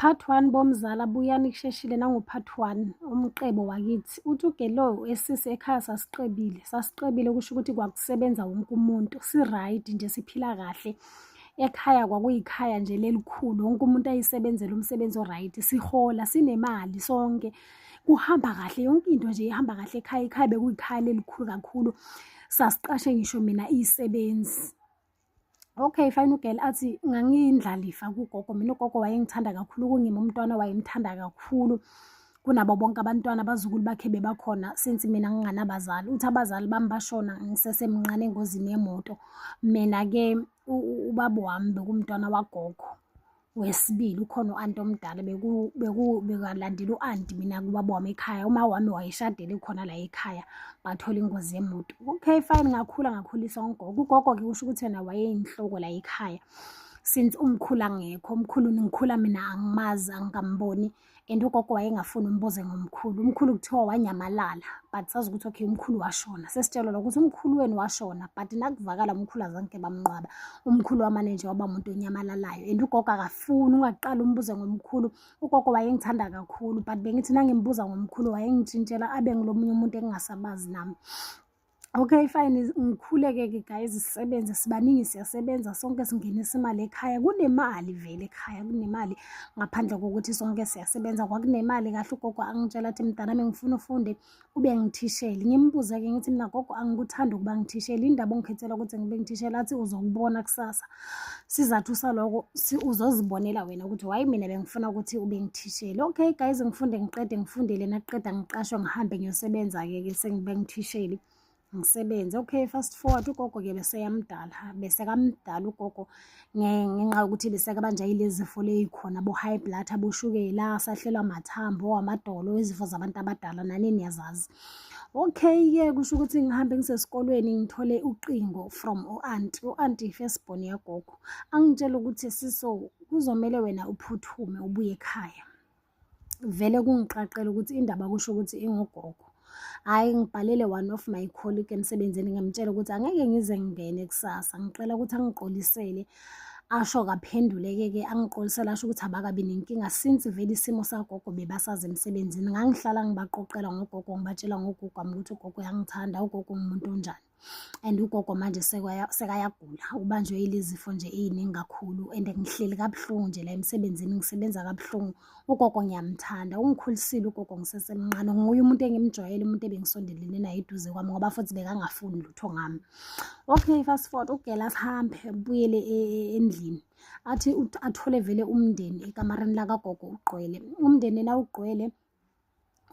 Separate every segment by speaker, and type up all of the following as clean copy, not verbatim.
Speaker 1: Part 1 bomzala Buyani kusheshile nangu-part 1 umqebo wakithi. Uthi uGelow esisi ekhaya sasiqebile kusho ukuthi kwakusebenza wonke umuntu si-right nje siphila kahle. Ekhaya kwakuyikhaya nje lelikhulu wonke umuntu ayisebenzele umsebenzi o-right, sihola sinemali sonke kuhamba kahle yonke into nje ihamba kahle ekhaya. Ekhaya bekuyikhaya lelikhulu kakhulu sasiqashe ngisho mina isebenzi. Okay, fine. UGel athi ngangiyindlalifa kugogo. Mina ugogo wayengithanda kakhulu, kungima umntwana wayemthanda kakhulu kunabo bonke abantwana abazukulu bakhe bebakhona since mina nginganabazali. Uthi abazali bami bashona ngisesemncane engozini yemoto. Mina-ke ubaba wami bekumntwana wagogo wesibili, ukhona u-anti omdala bekalandela u-anti mina kubaba wami ekhaya. Uma wami wayeshadele khona la ekhaya bathola ingozi yemoto. Okay, fine. Ngakhuliswa ngugogo. Ugogo-ke kusho ukuthi yena wayeyinhloko la ekhaya since umkhulu angekho. Umkhulu ngikhula mina angimazi, angikamboni, and ugogo wayengafuni umbuze ngomkhulu. Umkhulu kuthiwa wanyamalala, but sazi ukuthi okay umkhulu washona. Sesitshelwa ukuthi umkhulu wenu washona, but nakuvakala umkhulu azange bamnqwaba. Umkhulu wamane nje waba umuntu onyamalalayo, and ugogo akafuni ungaqala umbuze ngomkhulu. Ugogo wayengithanda kakhulu, but bengithi nangimbuza ngomkhulu wayengitshintshela abe ngilomunye umuntu engingasabazi nami. Okay, fine. Ngikhuleke-ke guys, sisebenze sibaningi, siyasebenza sonke, singenisa imali ekhaya. Kunemali vele ekhaya, kunemali ngaphandle kokuthi sonke siyasebenza. Kwakunemali kahle. Ugogo angitshela athi mntanami ngifuna ufunde ube ngithisheli. Ngimbuze-ke ngithi mina gogo angikuthanda ukuba ngithisheli, indaba ongikhethela ukuthi ngibe ngithisheli. Athi uzokubona kusasa, sizathu saloko uzozibonela wena ukuthi why mina bengifuna ukuthi ube ngithisheli. Okay guys, ngifunde ngiqede, ngifundele nakuqeda ngiqashwe ngihambe ngiyosebenza-ke sengibe ngithisheli ngisebenze. Okay, fast forward. Ugogo-ke besekamdala ugogo ngenxa yokuthi besekabanja yilezi zifo ley'khona bo-high blood, aboshukela, sahlelwa amathambo, amadolo, izifo zabantu abadala nani niyazazi. Okay-ke kusho ukuthi ngihambe ngisesikolweni ngithole uqingo from u-anti firstborn yagogo. Angitshela ukuthi Siso kuzomele wena uphuthume ubuye ekhaya. Vele kungiqaqela ukuthi indaba kusho ukuthi ingugogo. Hhayi, ngibhalele one of my colleague emsebenzini ngamtshela ukuthi angeke ngize ngingene kusasa, ngicela ukuthi angiqolisele. Asho kaphenduleke-ke angiqolisele, asho ukuthi abakabi nenkinga since vele isimo sagogo bebasazi emsebenzini. Ngangihlala ngibaqoqela ngogogo, ngibatshela ngogogo wami ukuthi ugogo uyangithanda, ugogo ngumuntu onjani, and ugogo manje sekayagula, ubanjwe yilezi zifo nje ey'ningi kakhulu, and ngihleli kabuhlungu nje la emsebenzini, ngisebenza kabuhlungu. Ugogo ngiyamthanda, ungikhulisile ugogo ngisesemncane. Nguye umuntu engimjwayele, umuntu ebengisondelene naye eduze kwami ngoba futhi bekangafuni lutho ngami. Okay, fast forward. UGel asihambe buyele endlini. Athi athole vele umndeni ekamareni lakagogo ugqwele. Umndeni nawugqwele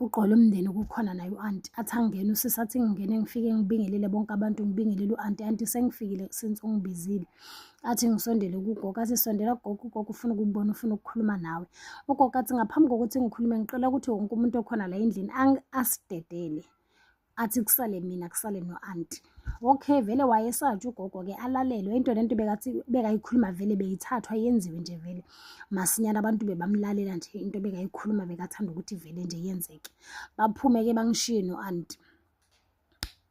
Speaker 1: umndeni kukhona naye u-anti. Athi angene usisi, athi ngingene ngifike ngibingelele bonke abantu, ngibingelele u-anti. Anti sengifikile since ungibizile. Athi ngisondele kugogo. Athi sondela kugogo, ugogo ufuna ukubona, ufuna ukukhuluma nawe. Ugogo athi ngaphambi kokuthi ngikhulume ngicela ukuthi wonke umuntu okhona la endlini asidedele. Athi kusale mina, kusale no-anti. Okay, vele wayesatsho ugogo-ke alalelwe. Into lento bekayikhuluma vele beyithathwa yenziwe nje vele masinyane. Abantu bebamlalela nje into bekayikhuluma, bekathanda ukuthi vele nje yenzeke. Baphume-ke bangishiye no-anti.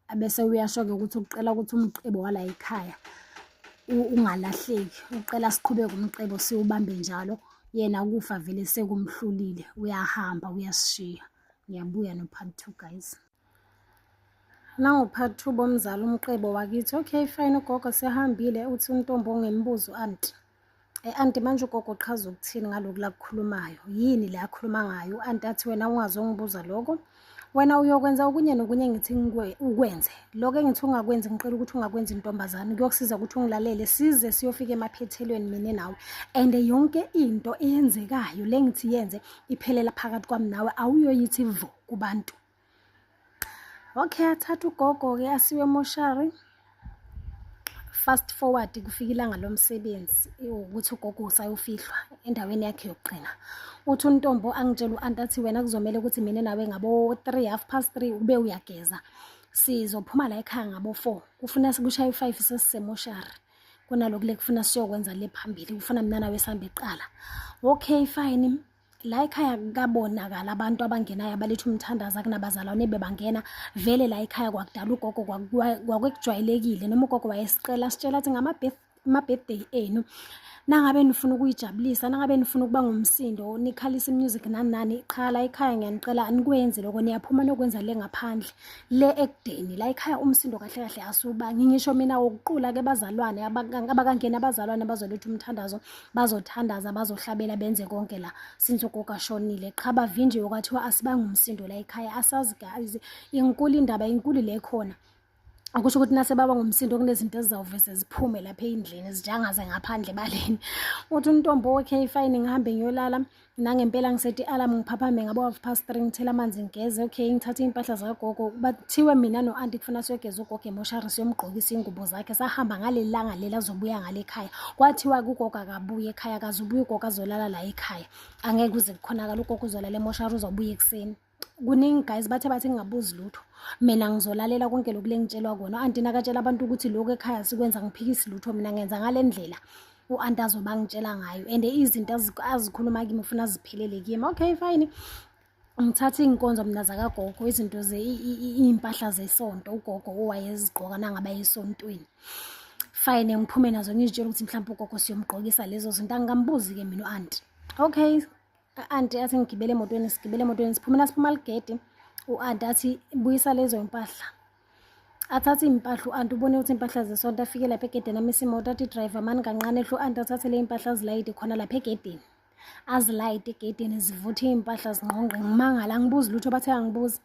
Speaker 1: Abese uyasho-ke ukuthi ukuqela ukuthi umqebo wala ekhaya ungalahleki, uqela siqhubeke umqebo siwubambe njalo. Yena kufa vele sekumhlulile, uyahamba uyasishiya. Ngiyabuya no-part 2 guys. Nangu-part 2 bomzala umqebo wakithi. Okay, fine. Ugogo sehambile. Uthi uNtombo ngimbuzo u-anti. Anti manje ugogo uqhaza ukuthini ngaloku la kukhulumayo? Yini la akhuluma ngayo? U-anti athi wena ungazongibuza lokho, wena uyokwenza okunye nokunye ngithi ukwenze. Lokho engithi ungakwenzi ngicela ukuthi ungakwenzi intombazane. Kuyokusiza ukuthi ungilalele size siyofika emaphethelweni mina nawe, and yonke into eyenzekayo le ngithi yenze iphelela phakathi kwami nawe, awuyoyithi vo kubantu. Okay, athatha ugogo-ke asiwe emoshari. Fast forward kufika ilanga lomsebenzi ukuthi ugogo usayofihlwa endaweni yakhe yokuqina. Uthi uNtombo angitshela u-anti athi wena kuzomele ukuthi mina nawe ngabo 3:30 ube uyageza, sizophuma la ekhaya ngabo 4. Kufuna sikushaye 5 sesisemoshari, kunalokhu lekufuna siyokwenza le phambili, kufuna mina nawe sihambe eqala. Okay, fine. La ekhaya kabonakala abantu abangenayo abaletha umthandaza kunabazalwane bebangena vele la ekhaya kwakudala ugogo kwakwekujwayelekile noma ugogo wayesicela sitshela athi ama-birthday enu nangabe nifuna ukuyijabulisa, nangabe nifuna ukuba ngumsindo, nikhalisa i-music nani nani, cha la ekhaya ngiyanicela anikwenzi lokho, niyaphuma nokwenza le ngaphandle, le ekudeni. La ekhaya umsindo kahle kahle asubangi. Ngisho mina wokuqula-ke bazalwane abakangena abazalwane bazoletha umthandazo, bazothandaza, bazohlabela, benze konke la since ugogo ashonile. Cha bavinjiwe kwathiwa asibangi umsindo la ekhaya. Asazi guys, inkulu indaba, inkulu le khona. Akusho ukuthi nase baba ngumsindo kunezinto ezizawuvese ziphume lapha ey'ndlini zijangaze ngaphandle baleni. Uthi untombo okay fine ngihambe ngiyolala, nangempela ngisethi alarm ngiphaphame ngabo 3:30 ngithela amanzi ngigeze, okay ngithathe iy'mpahla zakagogo. Bathiwe mina no-anti kufuna siyogeza ugogo emoshari siyomgqokisa iy'ngubo zakhe. Sahamba ngaleli langa leli azobuya ngale ekhaya. Kwathiwa ugogo akabuye ekhaya, akazubuye ugogo azolala la ekhaya. Angeke kuze kukhonakala ugogo uzolala emoshari uzobuya ekuseni. Kuningi guys bathi ngingabuzi lutho, mina ngizolalela konke lokhu lengitshelwa kona. U-anti nakatshela abantu ukuthi lokhu ekhaya sikwenza ngiphikisi lutho, mina ngenza ngale ndlela u-anti azoba ngitshela ngayo, and izinto azikhuluma kimi ufuna ziphelele kimi. Okay fine, ngithathe iy'nkonzo mina zakagogo, izinto iy'mpahla zesonto ugogo owayezigqoka nangabe esontweni. Fine ngiphume nazo ngizitshela ukuthi mhlawumpe ugogo siyomgqokisa lezo zinto. Angingambuzi-ke mina u-anti. Okay, u-anti athi ngigibele emotweni, sigibele emotweni siphuma aligede. U-anti athi buyisa lezo mpahla, athathe iy'mpahla u-anti ubone ukuthi iy'mpahla zesonto. Afike lapha egedeni amisa imoto athi driver mani kancane ehle u-anti athathe le y'mpahla azilayide khona lapha egedeni, azilayide egedeni zivuthe iy'mpahla zinqonqe. Ngimangala angibuzi lutho, bathe angibuzi.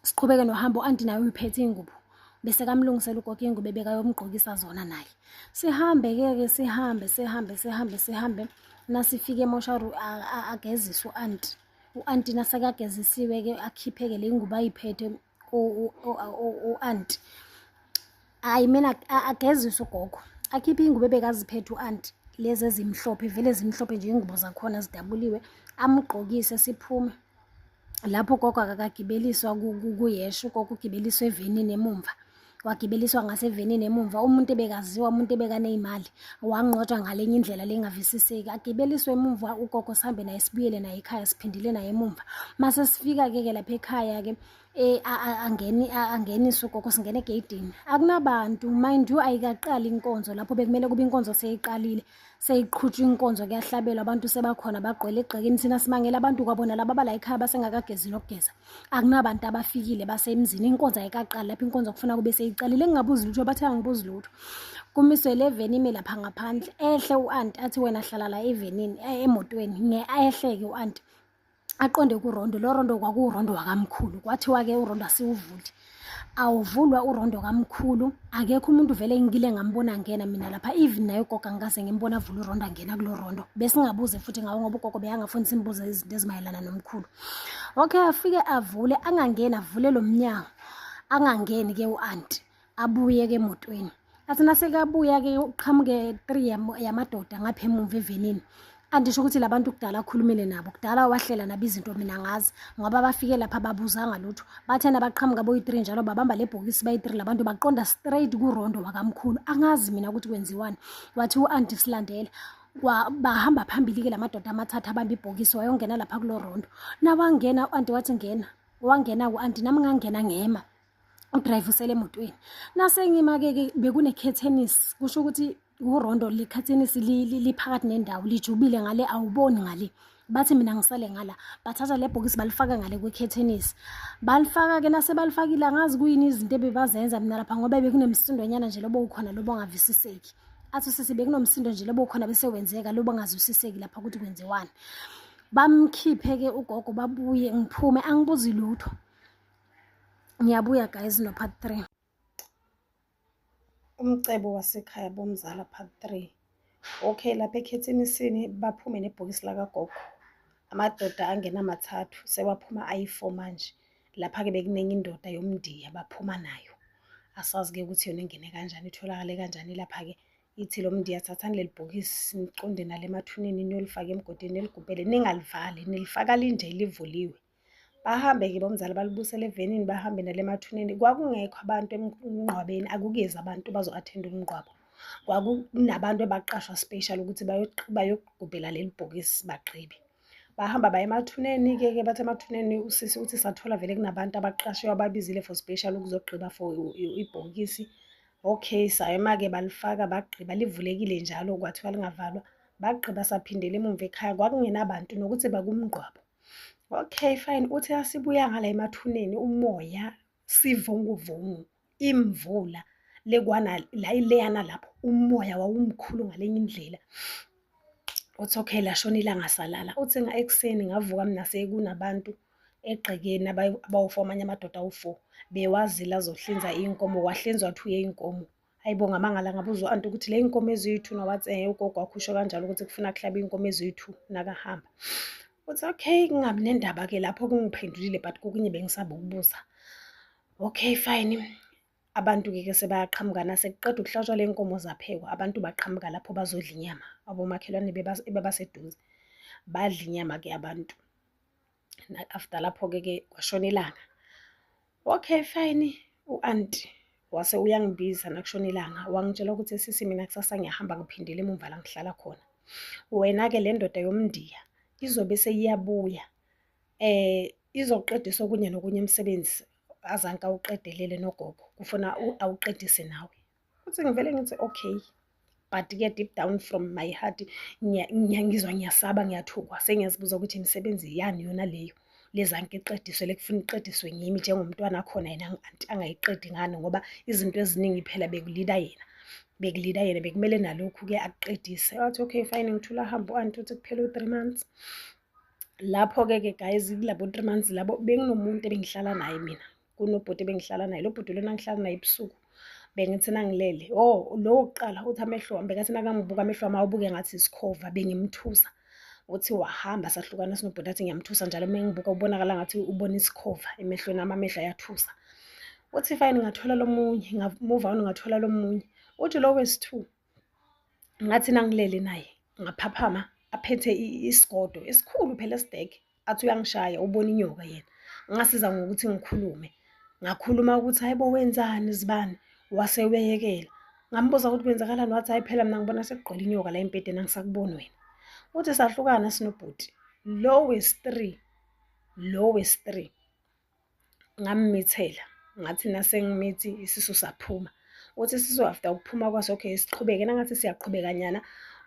Speaker 1: Siqhubeke nohambo, u-anti naye uyiphethe iy'ngubo, bese kamlungisela ugogo iy'ngubo ebekayomgqokisa zona naye. Sihambe-ke sihambe nasifike emoshari ageziswe u-anti nasakagezisiwe-ke akhiphe-ke le ngubo ayiphethe u-anti. Hayi mina ageziswe ugogo, akhiphe iy'ngubo ebekaziphethe u-anti lezi ezimhlophe, vele zimhlophe nje iy'ngubo zakhona zidabuliwe, amgqokise siphume. Lapho ugogo akakagibeliswa kuyesho, ugogo ugibeliswa evenini emumva, wagibeliswa ngasevenini emumva. Umuntu ebekaziwa, umuntu ebekaney'mali, wanqotshwa ngalenye indlela le engavisiseki, agibeliswe emumva. Ugogo sihambe naye sibuyele naye ekhaya, siphindile naye emumva. Mase sifika-ke lapha ekhaya-ke angeniswe ugogo, singene egeyidini akunabantu, mind you ayikaqali inkonzo. Lapho bekumele kube inkonzo seyiqalile, seyiqhutshwa inkonzo, kuyahlabelwa, abantu sebakhona bagqwele egqekeni. Thina simangela abantu kwabona laba bala ekhaya basengakagezi nokugeza. Akunabantu abafikile basemzini, inkonzo ayikaqali lapho, inkonzo kufuna kube seyiqalile. Ngingabuzi lutho, bathe angibuzi lutho. Kumiswe le veni ime lapha ngaphandle, ehle u-anti athi wena hlala la evenini emotweni. Ehle-ke u-anti aqonde kurondo, lo rondo kwakuwurondo wakamkhulu. Kwathiwa-ke urondo asiwuvuli, awuvulwa urondo kamkhulu. Akekho umuntu vele ngile ngambona ngena mina lapha, even naye ugogo angikaze ngimbona avula urondo angena kulo rondo. Besingabuze futhi ngawo ngoba ugogo beyangafuni simbuze izinto ezimayelana nomkhulu. Okay, afike avule, angangeni avule lo mnyango, angangeni-ke u-anti abuye-ke emotweni. Athi nasekabuya-ke uqhamuke 3 yamadoda ngapha emuva evenini. Andisho ukuthi labantu kudala akhulumile nabo, kudala wahlela nabo izinto mina ngazi ngoba bafike lapha babuzanga lutho. Bathena baqhamuka boyi-3 njalo babamba le bhokisi bayi-3, labantu baqonda straight kurondo wakamkhulu. Angazi mina ukuthi kwenziwani. Wathi u-anti silandela, bahamba phambili-ke la madoda amathathu abamba ibhokisi, wayongena lapha kulo rondo. Nawangena u-anti wathi ngena, wangena ku-anti nami ngangena ngema, udrive usele emotweni. Nasengima-ke bekunekhethenisi, kusho ukuthi urondo likhathenisi liphakathi nendawo, lijubile ngale, awuboni ngale. Bathi mina ngisale ngala, bathatha le bhokisi balifaka ngale kwekhethenisi. Balifaka-ke nase balifakile, angazi kuyini izinto ebebazenza mina lapha ngoba bekunemsindonyana nje lobo ukhona lobo ongavisiseki. Athi sisi bekunomsindo nje lobo ukhona bese wenzeka lobo ongazwisiseki lapha ukuthi kwenziwani. Bamkhiphe-ke ugogo babuye, ngiphume angibuzi lutho. Ngiyabuya guys no part 3. Umcebo wasekhaya bomzala part 3. Okay, lapha ekhethinisini baphume nebhokisi lakagogo. Amadoda angena amathathu, sebaphuma ayi-4 manje. Lapha-ke bekunenye indoda yomndiya baphuma nayo. Asazi-ke ukuthi yona ingene kanjani, itholakale kanjani lapha-ke. Ithi lo mndiya thathani leli bhokisi niqonde nale emathuneni niyolifaka emgodini niligubhele, ningalivali, nilifaka linje livuliwe. Bahambe-ke bomzala balibusele evenini, bahambe nale emathuneni. Kwakungekho abantu emngqwabeni, akukezi abantu bazo-attenda umngqwabo. Kwakunabantu abaqashwa special ukuthi bayogubhela leli bhokisi bagqibe. Bahamba baya emathuneni-ke bathi emathuneni usisi uthi sathola vele kunabantu abaqashiwe ababizile for special ukuzogqiba for ibhokisi. Okay, sayema-ke balifaka bagqiba, livulekile njalo kwathiwa lingavalwa. bagqiba saphindela emumva ekhaya, kwakungenabantu nokuthi bakumgqwabo. Okay fine, uthi asibuya ngala emathuneni umoya sivunguvungu, imvula leyana lapho umoya wawumkhulu ngalenye indlela. Uthi okay lashona ilanga salala. Uthi ekuseni ngavuka mina sekunabantu egqekeni abawu-4 amanye amadoda awu-4 bewazile azohlinza iy'nkomo, kwahlinzwa 2 yey'nkomo. Hayibo ngamangala ngabuza u-anti ukuthi le y'nkomo eziyi-2 nawathi ugogo wakho usho kanjalo ukuthi kufuna kuhlabe iy'nkomo eziyi-2 nakahamba. Uthi okay kungabi nendaba-ke lapho kungiphendulile but kokunye bengisaba ukubuza. Okay fine, abantu-ke sebayaqhamukana, sekuqeda ukuhlatshwa le y'nkomo zaphekwa, abantu baqhamuka lapho bazodla inyama, abomakhelwane bebaseduze badla inyama-ke abantu. After lapho-ke kwashona ilanga. Okay fine, u-anti wase uyangibiza nakushona ilanga, wangitshela ukuthi sisi mina kusasa ngiyahamba ngiphindela emumva la ngihlala khona. Wena-ke le ndoda yomndiya izobe seyiyabuya, izoqedisa okunye nokunye umsebenzi azanke awuqedelele nogogo, kufuna awuqedise nawe. Uthi ngivele ngithi okay, but-ke deep down from my heart ngizwa ngiyasaba, ngiyathukwa, sengiyazibuza ukuthi imisebenzi yani yona leyo lezanke iqediswe lekufuna iqediswe ngimi njengomntwana khona yena anti angayiqedi ngani, ngoba izinto eziningi phela bekulida yena, bekumele nalokhu-ke akuqedise. Wathi okay fine, ngithula hamba u-anti uthi kuphela u-3 months. Lapho-ke guys, kulabo 3 months labo benginomuntu ebengihlala naye mina, kunobhuti ebengihlala naye. Lo bhuti lona ngihlala naye ebusuku, bengithi nangilele, lo wokuqala uthi amehlo wami, bekathi nakangibuka amehlo wami awubuke ngathi isikhova, bengimthusa. Uthi wahamba sahlukana sinobhuti athi ngiyamthusa njalo mengibuka ubonakala ngathi ubona isikhova emehlweni ami, amehlo ayathusa. Uthi fine, ngathola lomunye, move on, ngathola lomunye. Uthi lo wesi-2 ngathi nangilele naye ngaphaphama, aphethe isigodo esikhulu phela esideke, athi uyangishaya, ubona inyoka yena. Ngasiza ngokuthi ngikhulume, ngakhuluma ukuthi hayibo wenzani Zibani, wase uyayekela. Ngambuza ukuthi kwenzakalani, wathi hayi phela mina ngibona sekugqwele inyoka la embhedeni, angisakuboni wena. Uthi sahlukana sinobhuti, lo wesi-3 ngammithela, ngathi nasengimithi isisu saphuma. Uthi isisu after ukuphuma kwaso okay siqhubeke, nangathi siyaqhubeka nyana,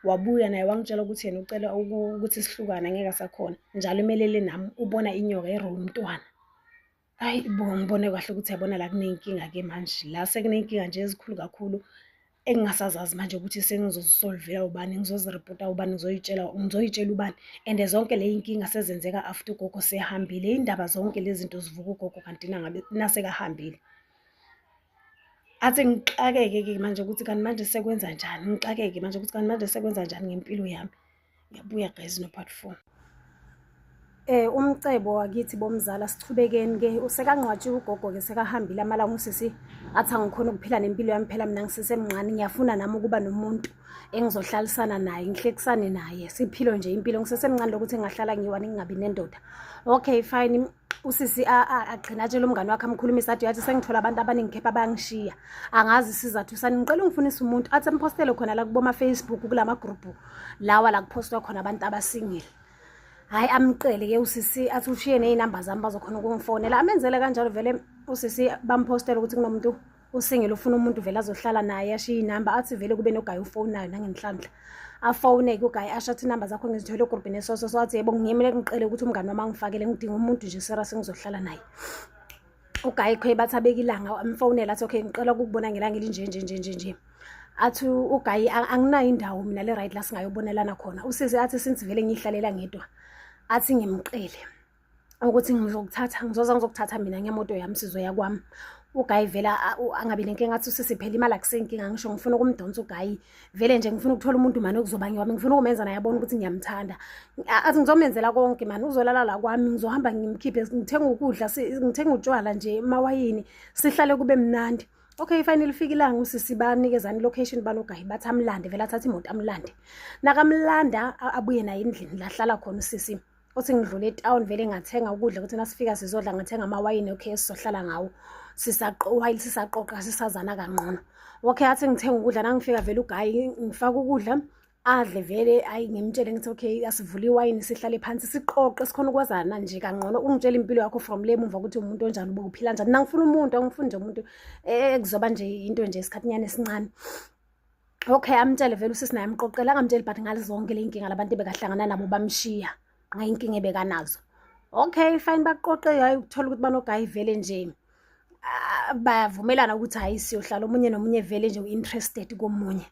Speaker 1: wabuya naye wangitshela ukuthi yena ucela ukuthi sihlukane, ngeke sakhona, njalo emelele nami ubona inyoka eroll umntwana. Hayi ngibone kahle ukuthi yabona la kunenkinga-ke manje, la sekunenkinga nje ezikhulu kakhulu engingasazazi manje ukuthi sengizozisolvela ubani, ngizoziripota ubani, ngizoyitshela ubani. And zonke le inkinga sezenzeka after ugogo sehambile, indaba zonke lezi zinto zivuka ugogo kanti nangabe nasekahambile. Athi ngixakeke-ke manje ukuthi kanti manje sekwenza njani, ngixakeke manje ukuthi kanti manje sekwenza njani ngempilo yami. Ngiyabuya guys no-part 4. Umcebo wakithi bomzala sichubekeni-ke, usekangcwatshiwe ugogo-ke, sekahambile amalanga. Usisi athi angikhona ukuphila nempilo yami, phela mina ngisesemncane, ngiyafuna nami ukuba nomuntu engizohlalisana naye, ngihlekisane naye, siphilo nje impilo, ngisesemncane lokuthi ngingahlala ngiwani ngingabi nendoda. Okay fine, usisi agcina atshela umngane wakhe amkhulumisa athi yathi sengithola abantu abaningi khepha bayangishiya, angazi isizathu sani, ngicela ungifunisa umuntu athi empostele khona la kuboma Facebook, kulama group lawa la kuphostwa khona abantu abasingile. Hayi amqele-ke usisi athi ushiye ney'namba zami bazokhona ukungifonela, amenzele kanjalo. Vele usisi bampostela ukuthi kunomuntu usingile ufuna umuntu vele azohlala naye, ashiye iy'namba, athi vele kube nogayi ufonayo nangenhlanhla, afone-ke ugayi asho athi inamba zakho ngizithole egurubhini esoso. So athi yebo ngiyemele ngiqele ukuthi umngane wami angifakele, ngidinga umuntu nje serious engizohlala naye. Ugayi khe bathi abeka ilanga, amfonela athi okay ngicela ukukubona ngelanga elinje. Athi ugayi anginayo indawo mina le right la singayobonelana khona. Usisi athi since vele ngihlalela ngedwa, athi ngimqele ukuthi ngizokuthatha mina ngemoto yami sizoya kwami. Ugayi vela angabi nenkinga, athi usisi phela imali akusenkinga, ngisho ngifuna ukumdonsa ugayi, vele nje ngifuna ukuthola umuntu mani okuzoba ngiwami, ngifuna ukumenza naye abone ukuthi ngiyamthanda. Athi ngizomenzela konke mani, uzolala la kwami, ngizohamba ngimkhiphe, ngithenga ukudla, ngithenga utshwala nje, mawayini, sihlale kube mnandi. Okay finally fika ilanga usisi banikezana ilocation banogayi, bathi amlande, vele athatha imoto amlande. Nakamlanda abuye naye endlini la hlala khona usisi. Uthi ngidlule etown vele ngathenga ukudla ukuthi nasifika sizodla, ngathenga amawayini okay sizohlala ngawo, while sisaqoqa sisazana kangcono. Okay athi ngithenga ukudla, nangifika vele ugayi ngifaka ukudla adle, vele ayi ngimtshele ngithi okay asivule iwayini sihlale phansi siqoqe sikhona ukwazana nje kangcono, ungitshela impilo yakho from le mumva ukuthi umuntu onjani, ube uphila njani. Nangifuna umuntu, angifuni nje umuntu kuzoba nje into nje isikhathinyane esincane. Okay, amtshele vele usisi naye amqoqela, angamtsheli but ngalizonke le inkinga labantu bekahlangana nabo bamshiya ngayinkinga ebekanazo. Okay, fine, baqoqe hayi ukuthola ukuthi banogayi vele nje bayavumelana ukuthi hayi siyohlala omunye nomunye vele nje u-interested komunye.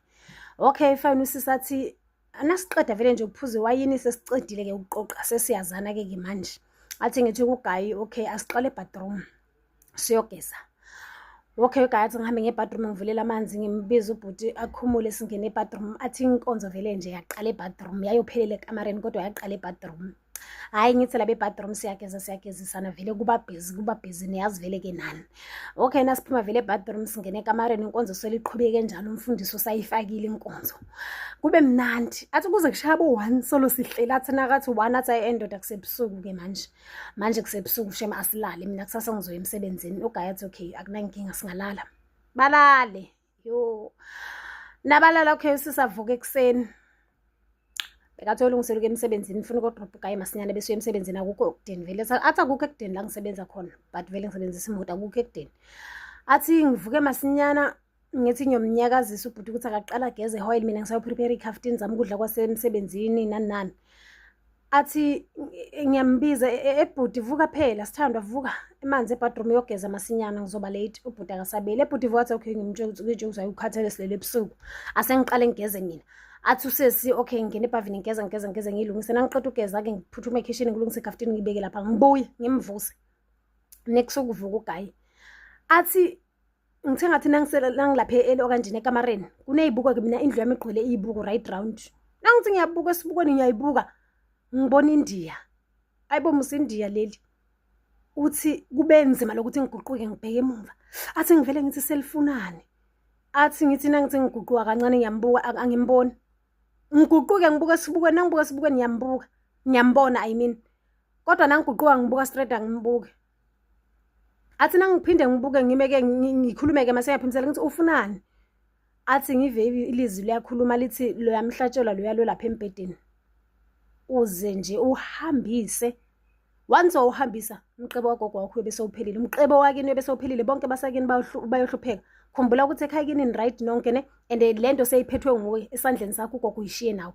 Speaker 1: Okay, fine, usisi athi anasiqeda vele nje ukuphuza iwayini sesicedile-ke ukuqoqa sesiyazana-ke manje. Athi ngithi kugayi, okay, asiqale ebathroom siyogeza. Okay, ugayi athi ngihambe ngebhathroom ngivulela amanzi ngimbiza ubhuti akhumule singene ebhathroom. Athi inkonzo vele nje yaqala ebhathroom yayophelela ekamareni kodwa yaqala ebhathroom. Hayi ngithi labe bathroom siyagezisana vele kuba busy niyazi vele-ke nani. Okay, nasiphuma vele ebathroom singene ekamareni inkonzo seliqhubeke njalo umfundisi usayifakile inkonzo. Kube mnandi. Athi kuze kushaya bo-1 solo sihlela athi nakathi 1 athi endoda kusebusuku-ke manje kusebusuku shema asilale mina kusasa ngizoya emsebenzini. Ugayi athi okay akunankinga singalala. Balale yo nabalala. Okay, sisavuka ekuseni bekathi olungisela ukuya emsebenzini ufuna ukudropha ugayi masinyane bese uya emsebenzini akukho ekudeni vele athi akukho ekudeni la ngisebenza khona but vele ngisebenzisa imoto akukho ekudeni. Athi ngivuke masinyana ngithi ngiyomnyakazisa ubhuti ukuthi akaqala ageze oil mina ngisayoprepare ikhaftini zami ukudla kwasemsebenzini nani. Athi ngiyambiza ebhuti vuka phela sithandwa vuka emanzi ebathroom yogeza masinyana ngizoba late. Ubhuti akasabeli. Ebhuti vuka athi okay ngimtshela ukuthi ukhathele silele ebusuku asengiqale ngigeze mina. Athi usesi okay ngingena ebhavini ngigeza ngilungise nangiqeda ugeza-ke ngiphuthuma ekhishini ngilungise ikhaftini ngibeke lapha ngibuye ngimvuse next ukuvuka ugayi. Athi ngithe ngathi nangilaphe okanjini ekamareni kuney'buko-ke mina indlu yami igqwele iy'buko right round. Nangithi ngiyabuka esibukweni ngiyayibuka ngibona India. Ayibo musa India leli. Uthi kube nzima lokuthi ngiguquke ngibheke emuva. Athi ngivele ngithi selifunani. Athi ngithi nangithi ngiguquka kancane ngiyambuka angimboni. Ngiguquke ngibuka esibukweni nangibuka esibukweni ngiyambona I mean. Kodwa nangiguquka ngibuka straight angimbuke. Athi nangiphinde ngibuke ngimeke ngikhulumeke mase yaphimisela ngithi ufunani. Athi ngive ilizwi liyakhuluma lithi lo yamhlatshelwa lo yalo lapha embedeni. Uze nje uhambise. Once uhambisa umqebo wagogo wakho bese uphelile. Umqebo wakini bese uphelile bonke basakini bayohlupheka. Khumbula ukuthi ekhaya kini right nonke ne and lento seyiphethwe nguwe esandleni sakho ugogo uyishiye nawe.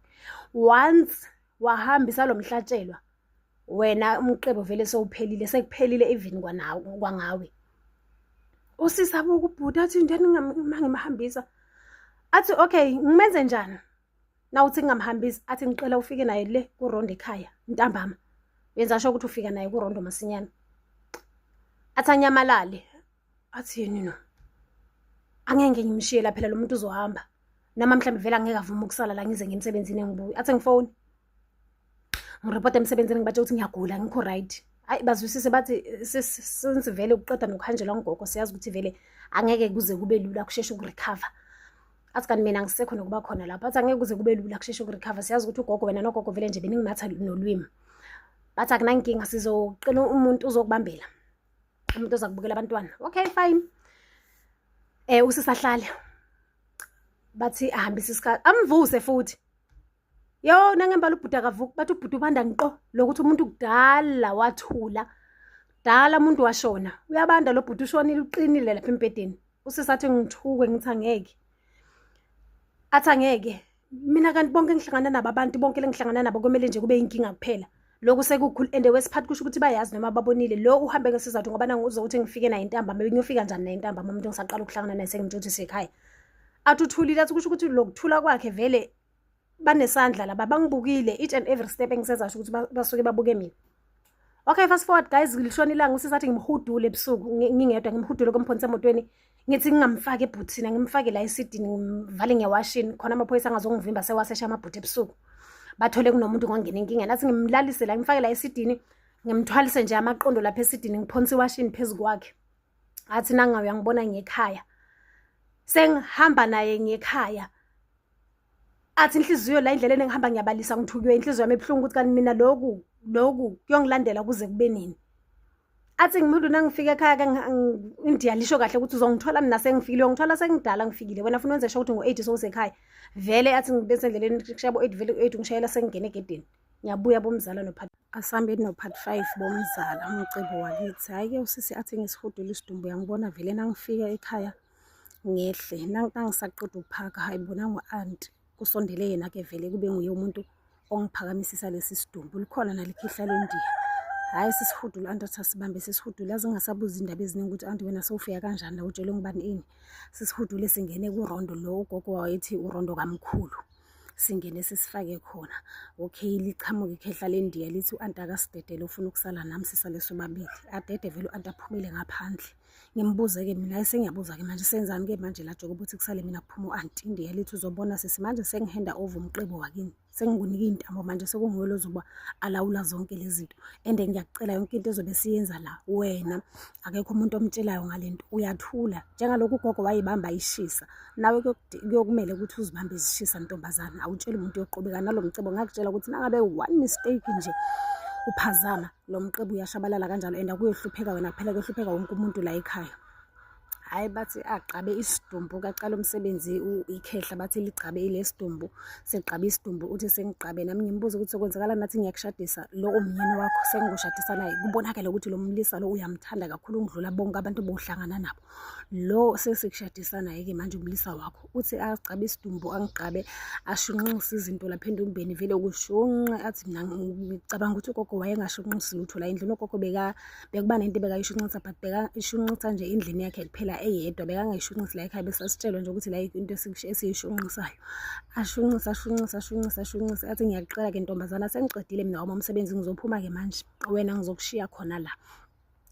Speaker 1: Once wahambisa lo mhlatshelwa wena umqebo vele sewuphelile sekuphelile even kwangawe. Usisi abuka ubhuti athi ndeni ngimahambisa. Athi okay ngimenze njani na uthi ngingamhambisa. Athi ngiqela ufike naye le kuRondo ekhaya ntambama yenza sho ukuthi ufika naye kuRondo masinyane. Athi anyamalale. Athi yini no angeke ngimshiye lapha lo muntu uzohamba nama mhlawumbe vele angeke avuma ukusala la ngize ngemsebenzini engibuye. Athi ngifone ngireport emsebenzini ngibatshe ukuthi ngiyagula ngikho right. Hayi bazwisise bathi since vele ukuqeda nokuhanjelwa ngogogo siyazi ukuthi vele angeke kuze kube lula kusheshe ukurecover. Athi kanti mina ngisekho nokuba khona lapha. Athi angeke kuze kube lula kusheshe ukurecover siyazi ukuthi ugogo wena nogogo vele nje beningimatha nolwimi. Bathi akunankinga sizoqina umuntu uzokubambela umuntu ozakubukela abantwana. Okay fine. Usisahlale bathi ahambisa isikhathi amvuse futhi yo nangembala ubhuti akavuki bathi ubhuti ubanda nqo lokuthi umuntu kudala wathula dala umuntu washona uyabanda lo bhuti ushonile uqinile lapha embedeni. Usisathi ngithuke ngithi angeke. Athi angeke mina kanti bonke ngihlangana nabo abantu bonke lengihlangana nabo kumele nje kube inkinga kuphela. Lokhu sekukhulu and wesiphathi kusho ukuthi bayazi noma babonile lo uhambe ngesizathu ngoba nangu uzokuthi ngifike naye intambama ngiyofika njani naye intambama umuntu ngisaqala ukuhlangana naye sengimtshotshise ekhaya. Athi uthulile athi kusho ukuthi lokuthula kwakhe vele banesandla laba bangibukile each and every step engisezasho ukuthi basuke babuke mina. Okay fast forward guys ngilishona ilanga usisathi ngimhudule ebusuku ngingedwa ngimhudule komphonisa emotweni ngithi ngingamfaki ebhuthini ngimfake la esidini ngimvale ngewashini khona amaphoyisa angazongivimba sewasesha amabhuthi ebusuku. Bathole kunomuntu ngongena inkinga nathi ngimlalise la ngimfake la esidini ngimthwalise nje amaqondo lapha esidini ngiphonsa iwashini phezulu kwakhe. Athi nangawe uyangibona ngekhaya sengihamba naye ngekhaya. Athi inhliziyo la indlela engihamba ngiyabalisa ngithukiwe inhliziyo yami ebuhlungu ukuthi kanti mina lokhu kuyongilandela kuze kube nini. Athi ngimuntu nangifika ekhaya ke India lisho kahle ukuthi uzongithola mina sengifikile uyongithola sengidala ngifikile wena ufuna wenze sho ukuthi ngo8 sosekhaya vele. Athi ngibese endleleni kushaya bo8 vele 8 ngishayela sengingena egedini ngiyabuya bomzala nophathi asambeni nophathi 5 bomzala umcebo wakithi. Hayi ke usisi athi ngisihudula isidumbu yangibona vele nangifika ekhaya ngehle nangisaqeda ukuphaka, hayi bona ngu-anti kusondele yena-ke vele kube nguye umuntu ongiphakamisisa lesi sidumbu. Likhona nalikhihla lendiya. Hhayi sisihudula anti athi asibambe sisihudule, yazi ngingasabuza indaba eziningi ukuthi anti wena sewufika kanjani la utshele ngibani ini. Sisihudule singene kurondo lo ugogo wayethi urondo kamkhulu, singene sisifake khona. Okay, lichamuke ikhehla lendiya lithi u-anti akasidedele ufuna ukusala nami sisale sobabili. Adede vele u-anti aphumele ngaphandle. Ngimbuze-ke mina sengiyabuza-ke manje senzani-ke manje la Jobe ukuthi kusale mina kuphuma u-anti. Indiya lithi uzobona sisi manje sengihenda over umqebo wakini, sengikunika iy'ntambo manje sekunguwe lo zoba alawula zonke lezi zinto. And ngiyakucela yonke into ezobe siyenza la wena akekho umuntu omtshelayo ngale nto, uyathula. Njengalokhu ugogo wayibamba ishisa, nawe kuyokumele ukuthi uzibambe izishisa ntombazana, awutsheli umuntu yoqhubeka nalo mcebo. Ngakutshela ukuthi nangabe one mistake nje uphazama lo mqebo uyashabalala kanjalo and akuyohlupheka wena kuphela, kuyohlupheka wonke umuntu la ekhaya. Hhayi bathi agqabe isidumbu, kaqala umsebenzi ikhehla bathi ligqabe ilesidumbu, segqabe isidumbu uthi sengigqabe. Nami ngimbuza ukuthi sokwenzakala nathi ngiyakushadisa lo umyeni wakho, sengikushadisa naye kubonakala ukuthi lo mlisa lo uyamthanda kakhulu ngidlula bonke abantu bohlangana nabo. Lo sesikushadisa naye-ke manje umlisa wakho. Uthi agcabe isidumbu angigqabe ashunqunqise izinto lapha endumbeni vele kushunqe. Athi mina ngicabanga ukuthi ugogo wayengashunqunqisi lutho la endlini. Ugogo bekuba nento bekayishunqisa but bekayishunqisa nje endlini yakhe kuphela eyedwa, bekangayishunqisi la ekhaya bese sitshelwa nje ukuthi la into esiyishunqisayo. Ashunqisa. Athi ngiyaqela-ke ntombazana sengiqedile mina wami umsebenzi, ngizophuma-ke manje, wena ngizokushiya khona la,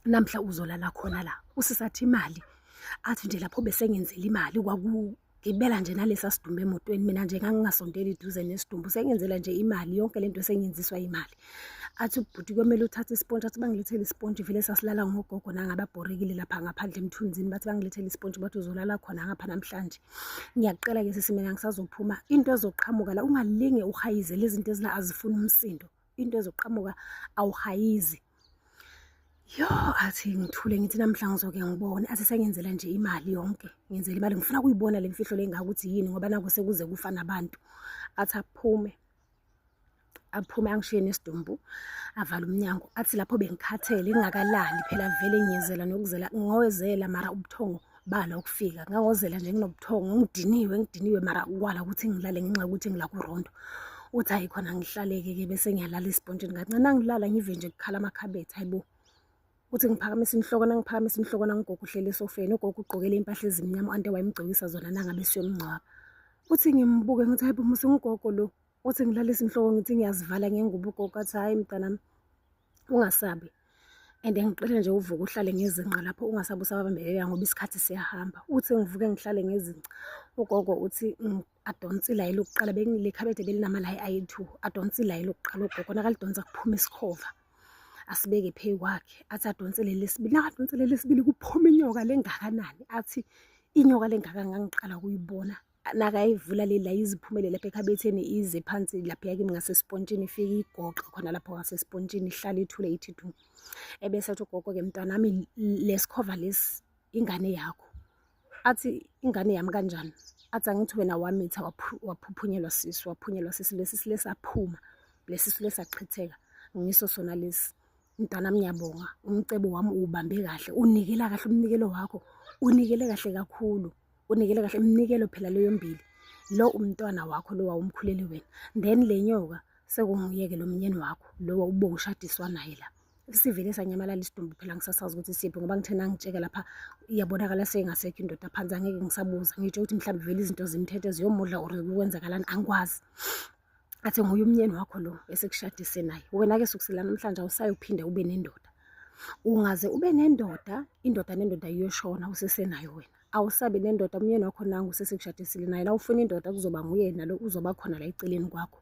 Speaker 1: namhla uzolala khona la. Usisathi imali, athi nje lapho besengenzela imali kwakugibela nje nalesa sidumbu emotweni. Mina nje ngangingasondeli eduze nesidumbu, sengenzela nje imali, yonke lento sengenziswa imali. Athi ubhuti kwemele uthathe ispontshi, athi bangilethele ispontshi vele sasilala ngogogo nangababhorekile lapha ngaphandle emthunzini. Bathi bangilethele ispontshi bathi uzolala khona ngapha namhlanje. Ngiyaqela-ke sisi mina ngisazophuma, into ezoqhamuka la ungalinge uhayize, lezi zinto ezila azifuni umsindo, into ezoqhamuka awuhayizi. Yo, athi ngithule ngithi namhla ngizoke ngibone. Athi sengenzela nje imali yonke, ngenzela imali, ngifuna kuyibona le mfihlo le ngakuthi yini ngoba naku sekuze kufa nabantu. Athi aphume angishiye nesidumbu, avala umnyango. Athi lapho bengikhathele ngingakalali phela vele ngiyezela nokuzela, ngowezela mara ubuthongo bala ukufika. Ngawozela nje nginobuthongo, ngidiniwe mara kwala ukuthi ngilale ngenxa yokuthi ngila kurondo. Uthi hayi khona ngihlaleke-ke bese ngiyalala espontshini kancane, nangilala ngive nje kukhala amakhabethe, hayibo. Uthi ngiphakamise inhloko nangigogo uhleli esofeni, ugogo ugqokele impahla ezimnyama ante wayemgcokisa zona nangabe siyomngcwaba. Uthi ngimbuke ngithi hayibo musi ngugogo lo. Uthi ngilalisa inhloko ngithi ngiyazivala ngengubo. Ugogo athi hayi mntanami ungasabi, and ngiqele nje uvuka uhlale ngezinqa lapho, ungasabi usabambelela ngoba isikhathi siyahamba. Uthi ngivuke ngihlale ngezinqa. Ugogo uthi adonse ilayi lokuqala, le khabethe belinamalayi ayi-2, adonse ilayi lokuqala. Ugogo nakalidonsa kuphuma isikhova asibeke phezu kwakhe. Athi adonsele lesibili, nakadonsele lesibili kuphuma inyoka lengakanani. Athi inyoka lengaka ngangiqala kuyibona, nakayivula lela iziphumele lapha ekhabetheni ize phansi lapha yakimi ngasespontshini, ifike igoqa khona lapho ngasespontshini, ihlala ithule ithi du. Ebese athi ugogo-ke mntanami lesikhova lesi ingane yakho. Athi ingane yami kanjani? Athi angithi wena wamitha waphuphunyelwa sisi, lesi lesaphuma, lesi lesaqhitheka, ngiso sona lesi. Mntanami ngiyabonga, umcebo wami uwubambe kahle, unikela kahle umnikelo wakho, unikele kahle kakhulu, unikele kahle iminikelo phela leyo mbili. Lo umntwana wakho lo wawumkhulele wena, then le nyoka sekunguyeke lo mnyeni wakho lo wawubo ushadiswa naye la. Sivele sanyamalala isidumbu phela ngisasazi ukuthi siphi ngoba ngithe nangitsheka lapha iyabonakala sengasekho indoda phansi, angeke ngisabuza ngitsho ukuthi mhlawumbe vele izinto zimthethe ziyomudla or kwenzakalani angikwazi. Athi nguye umnyeni wakho lo esekushadise naye. Wena-ke sukusela namhlanje awusayophinde ube nendoda, ungaze ube nendoda, indoda nendoda iyoshona usesenayo wena. Awusabe nendoda, umnyeni wakho nangu usesekushadisile naye, la ufuna indoda kuzoba nguyena lo uzoba khona la eceleni kwakho.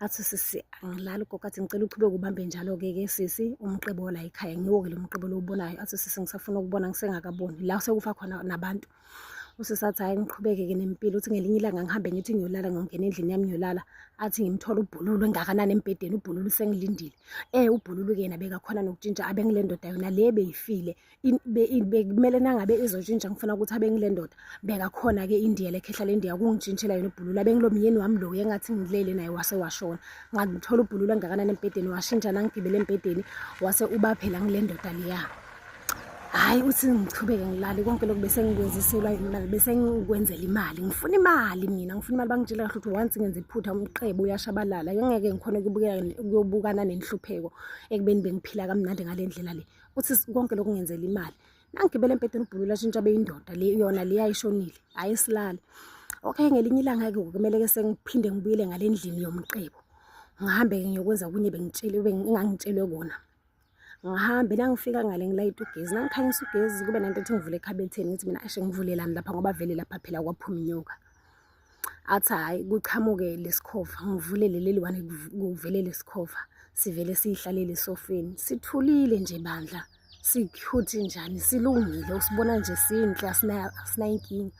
Speaker 1: Athi sisi angilali ugogo, athi ngicela uqhubeke ubambe njalo-ke sisi umqebo la ekhaya, ngiwo-ke lo mqebo lo ubonayo. Athi sisi ngisafuna ukubona ngisengakaboni la sekufa khona nabantu. Usisathi hayi ngiqhubeke-ke nempilo, uthi ngelinye ilanga ngihambe ngithi ngiyolala, ngongena endlini yami ngiyolala. Athi ngimthola uBhululu engakanani embhedeni, uBhululu sengilindile. uBhululu-ke yena bekakhona nokutshintsha abe ngile ndoda yona le beyifile, bekumele nangabe izotshintsha ngifuna ukuthi abe ngile ndoda, bekakhona-ke indiya lekhehla lendiya kungitshintshela yona uBhululu, abe ngilo myeni wami lo engathi ngilele naye wase washona. Ngimthola uBhululu engakanani embhedeni, washintsha nangigibele embhedeni wase uba phela ngile ndoda leya. Hhayi uthi ngichubeke ngilale konke lokhu bese ngikwenziselwa imali, bese ngikwenzela imali. Ngifuna imali mina, ngifuna imali. Bangitshela kahle ukuthi once ngenza iphutha umqebo uyashabalala. Ngeke ngikhone ukuyobukana nenhlupheko ekubeni bengiphila kamnandi ngale ndlela le. Uthi konke lokhu ngenzela imali. Nangigibele embhedeni ubhulula shintsha beyindoda le yona le yayishonile. Hhayi silale. Okay, ngelinye ilanga-ke kumele-ke sengiphinde ngibuyele ngale ndlini yomqebo. Ngihambe-ke ngiyokwenza okunye engangitshelwe kona. Ngihambe nangifika ngale ngilayita ugezi, nangikhanyisa ugezi kube nanto ethi ngivule ekhabetheni, ngithi mina ashe ngivulelani lapha ngoba vele lapha phela kwaphuma inyoka. Athi hhayi kuchamuke lesikhova, ngivulele leli one kuvele lesikhova. Sivele siyihlalele esofeni, sithulile nje bandla, si-cute njani, silungile, usibona nje sinhle, asinayinkinga.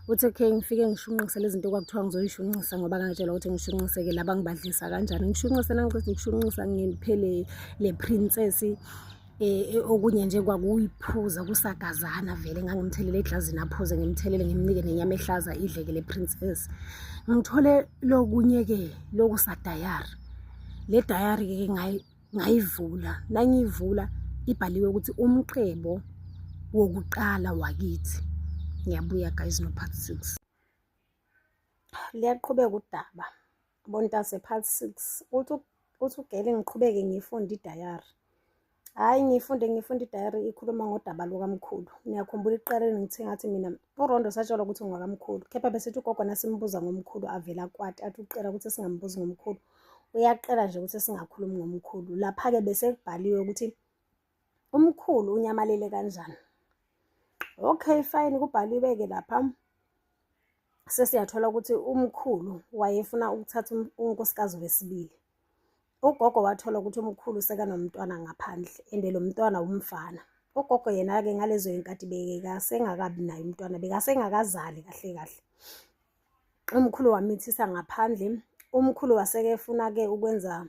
Speaker 1: Uthi okay ngifike ngishunqise lezi zinto kwakuthiwa ngizoyishunqisa ngoba ngangitshela ukuthi ngishunqise-ke laba ngibadlisa kanjani. Ngishunqise nangiceda ukushunqisa ngiphe le princess okunye nje kwakuyiphuza kusagazana vele ngangimthelele eglazini aphuze ngimthelele ngimnike nenyama ehlaza idleke le princess. Ngithole lokunye-ke lokusadayari. Le dayari-ke ngayivula, nangiyivula ibhaliwe ukuthi umqebo wokuqala wakithi. Ngiyabuya guys no part 6. Liyaqhubeka udaba. Bontase part 6. Uthi ugele ngiqhubeke ngifunda idayari. Hhayi ngifunde idayari ikhuluma ngodaba lukamkhulu. Ngiyakhumbula ekuqaleni ngithe ngathi mina uRondo satshelwa ukuthi ungakamkhulu. Kepha besithi ugogo nasimbuza ngomkhulu avela kwati athi uqela ukuthi singambuzi ngomkhulu. Uyaqela nje ukuthi singakhulumi ngomkhulu. Lapha-ke bese kubhaliwe ukuthi umkhulu unyamalele kanjani. Okay fine, kubhaliwe-ke lapha. Sesiyathola ukuthi umkhulu wayefuna ukuthatha unkosikazi wesibili. Ugogo wathola ukuthi umkhulu sekanomntwana ngaphandle and lo mntwana umfana. Ugogo yena-ke ngalezo y'nkathi bekasengakabi naye umntwana, bekasengakazali kahle kahle. Umkhulu wamithisa ngaphandle. Umkhulu wasekefuna-ke ukwenza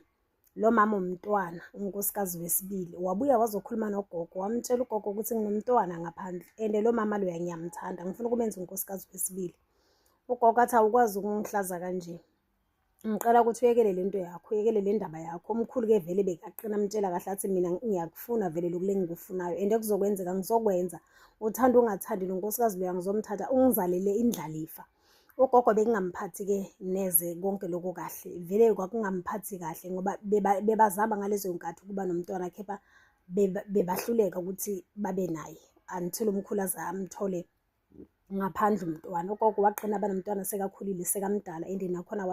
Speaker 1: lo mama umntwana, unkosikazi wesibili. Wabuya wazokhuluma nogogo, wamtshela ugogo ukuthi nginomntwana ngaphandle and lo mama loya ngiyamthanda, ngifuna ukumenza unkosikazi wesibili. Ugogo athi awukwazi ukungihlaza kanje. Ngiqala ukuthi uyekele lento yakho, uyekele le ndaba yakho. Umkhulu-ke vele bekaqina amtshela kahle athi mina ngiyakufuna vele lokule ngikufunayo and kuzokwenzeka ngizokwenza. Uthanda ungathandi lo nkosikazi loya ngizomthatha ungizalele indlalifa. Ugogo bekungamphathi-ke neze konke lokho kahle, vele kwakungamphathi kahle ngoba bebazama ngalezo y'nkathi ukuba nomntwana kepha bebahluleka ukuthi babe naye until umkhulu aze amthole ngaphandle umntwana. Ugogo waqina abanomntwana sekakhulile sekamdala and nakhona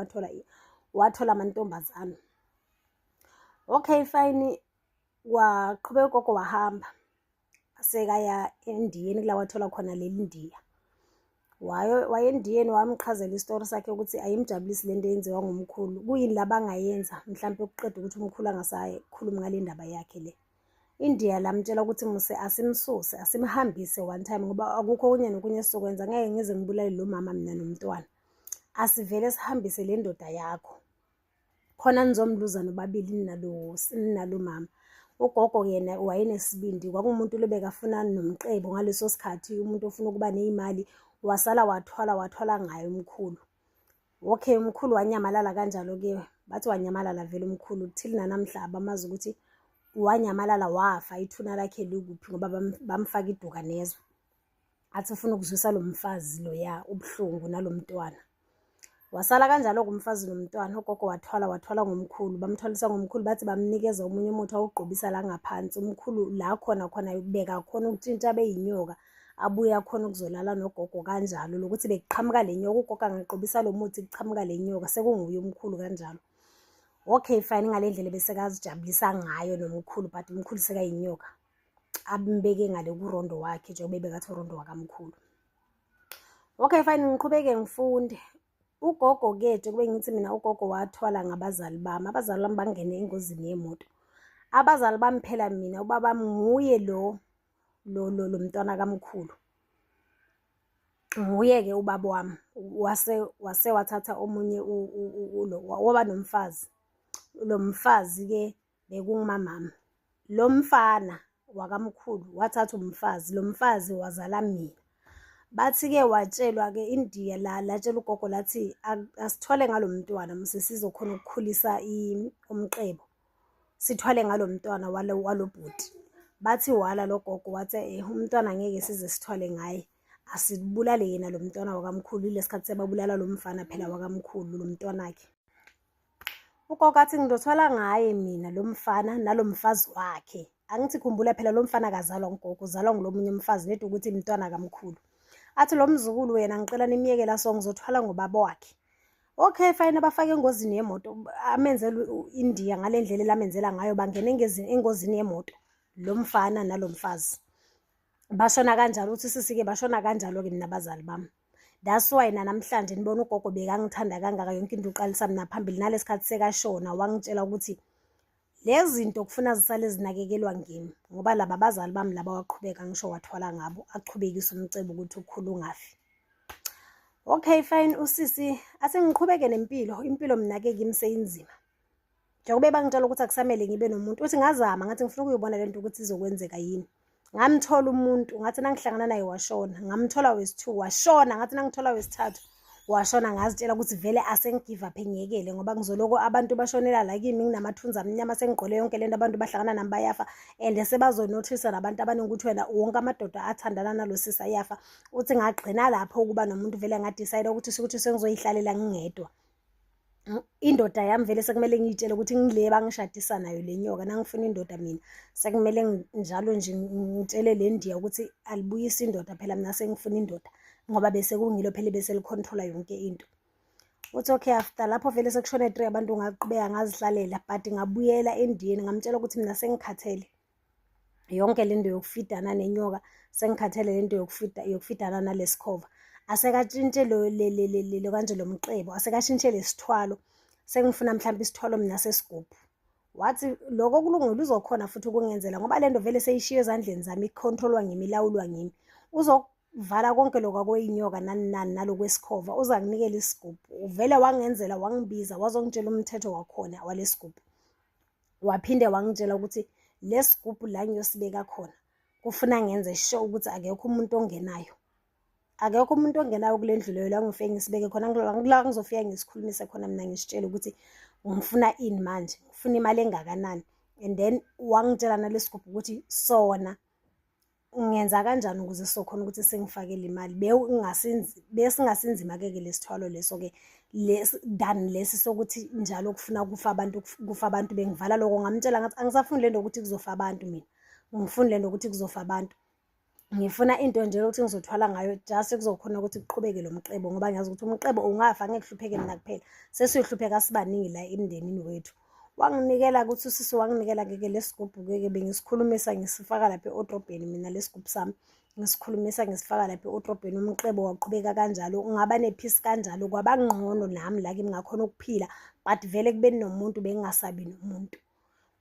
Speaker 1: wathola amantombazane. Okay fine, waqhubeka ugogo wahamba sekaya eNdiyeni kula wathola khona leli Ndiya. Waye eNdiyeni wamqhazela isitori sakhe ukuthi ayimjabulisi lento eyenziwa ngumkhulu. Kuyini la bangayenza mhlawumbe ukuqeda ukuthi umkhulu angasakhulumi ngale ndaba yakhe le. Indiya lamtshela ukuthi muse asimsuse, asimhambise one time ngoba akukho okunye nokunye sizokwenza, ngeke ngize ngibulale lo mama mina nomntwana. Asivele sihambise le ndoda yakho. Khona nizomluza nobabili nalo mama. Ugogo yena wayenesibindi, kwakumuntu lobekafuna nomqebo ngaleso sikhathi, umuntu ofuna ukuba nezimali. Wasala wathwala ngayo umkhulu. Okay, umkhulu wanyamalala kanjalo-ke. Bathi wanyamalala vele umkhulu till namhla abamazi ukuthi wanyamalala wafa ithuna lakhe likuphi ngoba bamfaka iduka nezwe. Athi ufuna ukuzwisa lo mfazi loya ubuhlungu nalomntwana. Wasala kanjalo kumfazi nomntwana. Ugogo wathwala ngomkhulu, bamthwalisa ngomkhulu bathi bamnikeza omunye umuthi awugqobisa la ngaphansi. Umkhulu la khona ubeka khona ukutshintsha beyinyoka, abuya khona ukuzolala nogogo kanjalo lokuthi bekuqhamuka le nyoka. Ugogo angaqobisa lo muthi kuqhamuka le nyoka, sekunguye umkhulu kanjalo. Okay fine, ngale ndlela bese kazijabulisa ngayo nomkhulu, but umkhulu sekayinyoka. Ambeke ngale kuRondo wakhe njengoba bekathi uRondo wakamkhulu. Okay fine, ngiqhubeke ngifunde. Ugogo-ke kube ngithi mina ugogo wathwala ngabazali bami. Abazali bami bangene engozini yemoto. Abazali bami phela mina ubaba nguye lo mntwana kamkhulu. Nguye-ke ubaba wami. Wase wathatha omunye waba nomfazi. Lo mfazi-ke bekungumamami. Lo mfana wakamkhulu wathatha umfazi. Lo mfazi wazala mina. Bathi-ke watshelwa-ke Indiya latshela ugogo lathi asithwale ngalo mntwana mse sizokhona ukukhulisa umqebo. Sithwale ngalo mntwana walo bhuti. bathi wala logogo wathi umntwana ngeke size sithwale ngaye, asibulale yena lo mntwana wakamkhulu. Ile sikhathi sebabulala lo mfana phela wakamkhulu lo mntwanakhe. Ugogo athi ngizothwala ngaye mina lo mfana nalo mfazi wakhe. Angithi khumbula phela lo mfana akazalwa ngugogo, uzalwa ngulomunye umfazi, nedwa ukuthi umntwana kamkhulu. Athi lo mzukulu wena ngicela nimyeke la so ngizothwala ngobaba wakhe. Okay fine, abafake engozini yemoto, amenzela India ngale ndlela elamenzela ngayo, bangena engozini yemoto lo mfana nalo mfazi. Bashona kanjalo, uthi sisike bashona kanjalo-ke mina abazali bami. That's why namhlanje nibona ugogo bekangithanda kangaka, yonke into uqalisa mina phambili. Nalesikhathi sekashona wangitshela ukuthi lezi zinto kufuna zisale zinakekelwa ngimi, ngoba laba abazali bami laba waqhubeka ngisho wathwala ngabo, aqhubekisa umcebo ukuthi ukhulu ungafi. Okay fine, usisi asengiqhubeke nempilo, impilo mina-ke kimi seyinzima. Njengoba bangitshela ukuthi akusamele ngibe nomuntu, uthi ngazama ngathi ngifuna ukuyibona lento ukuthi izokwenzeka yini. Ngamthola umuntu, ngathi nangihlangana naye washona. Ngamthola wesi-2 washona, ngathi nangithola wesi-3 washona. Ngazitshela ukuthi vele asengigive up, ngiyekele ngoba ngizoloko abantu bashonela la kimi nginamathunzi amnyama, sengigqole yonke lento, abantu bahlangana nami bayafa, and sebazonothisa nabantu abaningi ukuthi wena wonke amadoda athandana nalo sisi ayafa. Uthi ngagqina lapho ukuba nomuntu, vele ngadecide ukuthi sengizoyihlalela ngingedwa. Indoda yami vele sekumele ngiyitshele ukuthi ngile bangishadisa nayo le nyoka, nangifuna indoda mina sekumele njalo nje ngitshele le ndiya ukuthi alibuyise indoda, phela mina sengifuna indoda, ngoba bese kungilo phela bese licontrola yonke into. Uthi okay, after lapho vele sekushone 3 abantu ngaqhubeka ngazihlalela, but ngabuyela endiyeni ngamtshela ukuthi mina sengikhathele yonke lento yokufidana nenyoka, sengikhathele lento yokufidana nalesikhova. Asekatshintshe lo kanje lo mqebo, asekashintshe lesithwalo, sengifuna mhlawumbe isithwalo mina sesigubhu. Wathi lokho kulungile, uzokhona futhi ukungenzela, ngoba lento vele seyishiye ezandleni zami, icontrolwa ngimi, ilawulwa ngimi. Uzovala konke lokho kweyinyoka nani nalokwesikhova, uza kunikela isigubhu. Uvele wangenzela, wangibiza, wazongitshela umthetho wakhona walesigubhu. Waphinde wangitshela ukuthi lesigubhu la ngiyosibeka khona kufuna ngenze sure ukuthi akekho umuntu ongenayo. Akekho umuntu ongenayo kule ndlu leyo la ngifike ngisibeke khona, la ngizofika ngisikhulumise khona mina, ngisitshele ukuthi ngifuna ini manje, ngifuna imali engakanani. And then wangitshela nalesigubhu ukuthi sona ngenza kanjani ukuze sokhona ukuthi sengifakele imali. Besingasinzima-ke lesithwalo leso-ke than lesi sokuthi njalo kufuna kufa abantu bengivala lokho. Ngamtshela ngathi angisafuni lento ukuthi kuzofa abantu, mina ngifuni lento ukuthi kuzofa abantu. Ngifuna into nje ukuthi ngizothwala ngayo, just kuzokhona ukuthi kuqhubeke lo mqebo, ngoba ngiyazi ukuthi umqebo ungafa, angeke kuhlupheke mina kuphela, sesiyohlupheka sibaningi la emndenini wethu. Wanginikela ukuthi usisi wanginikela-ke lesigubhu-ke bengisikhulumisa ngisifaka lapha eodrobheni, mina lesigubhu sami ngisikhulumisa ngisifaka lapha eodrobheni. Umqebo waqhubeka kanjalo, ungaba nephisi kanjalo, kwabangqono nami la kimi ngakhona ukuphila, but vele kubeni nomuntu bengingasabi nomuntu.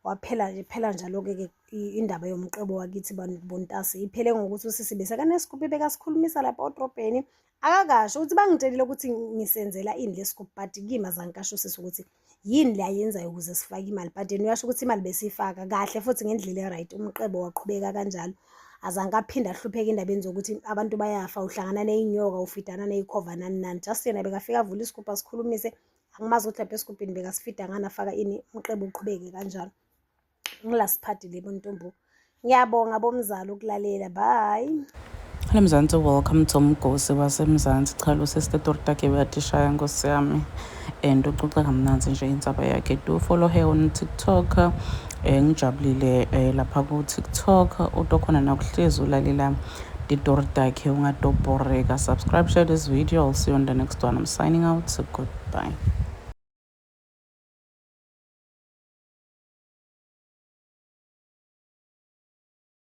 Speaker 1: Waphela nje, phela njalo-ke indaba yomqebo wakithi bontasi iphele ngokuthi usisi bese kanesigubhu bekasikhulumisa lapha odrobheni, akakasho ukuthi bangitshelile ukuthi ngisenzela ini lesigubhu, but kimi azange kasho usisi ukuthi yini le ayenzayo ukuze sifake imali, but yena uyasho ukuthi imali besiyifaka kahle futhi ngendlela e-right. Umqebo waqhubeka kanjalo, azange aphinda ahlupheka indabeni zokuthi abantu bayafa, uhlangana neyinyoka, ufidana neyikhova nani. Just yena bekafika avula isigubhu asikhulumise, angimazi ukuthi lapha esigubhini bekasifida ngani, afaka ini, umqebo uqhubeke kanjalo. Ngilasiphathi lebo ntombo. Ngiyabonga bomzali ukulalela. Bye.
Speaker 2: Hello Mzansi, welcome to Mgosi waseMzansi. Cha lo sister Dorotake uyatishaya Nkosi yami, and uxoxa kamnanzi nje insaba yakhe. Do follow her on TikTok. Ngijabulile lapha ku TikTok, utokhona nakuhlezi ulalela Dorotake, ungadoboreka. Subscribe, share this video. I'll see you on the next one. I'm signing out. So goodbye.